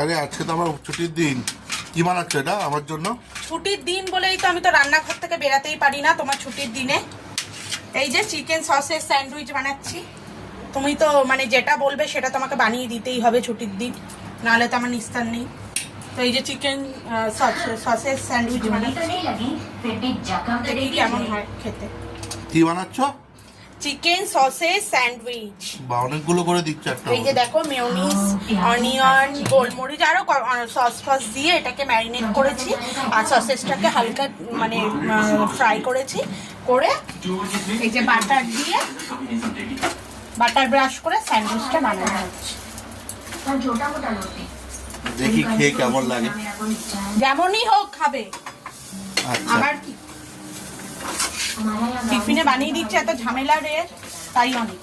আরে আজকে তো আমার ছুটির দিন, কি বানাচ্ছ এটা আমার জন্য? ছুটির দিন বলেই তো আমি তো রান্নাঘর থেকে বেরাতেই পারি না তোমার ছুটির দিনে। এই যে চিকেন সসের স্যান্ডউইচ বানাচ্ছি। তুমি তো মানে যেটা বলবে সেটা তোমাকে বানিয়ে দিতেই হবে ছুটির দিন, নাহলে তো আমার নিস্তার নেই। তো এই যে চিকেন সসের স্যান্ডউইচ বানাচ্ছি, দেখি কেমন হয় খেতে। কি বানাচ্ছ? চিকেন সসের স্যান্ডউইচ। বা অনেকগুলো করে দিচ্ছ একটা। এই যে দেখো মেয়োনিজ, অনিয়ন, গোলমরিচ আরো সস ফস দিয়ে এটাকে ম্যারিনেট করেছি, আর সসেসটাকে হালকা মানে ফ্রাই করেছি, করে এই যে বাটার দিয়ে বাটার ব্রাশ করে স্যান্ডউইচটা বানানো হচ্ছে। দেখি খেয়ে কেমন লাগে। যেমনই হোক খাবে, আচ্ছা, আবার কি টিফিনে বানিয়ে দিচ্ছে, এত ঝামেলা রে, তাই অনেক।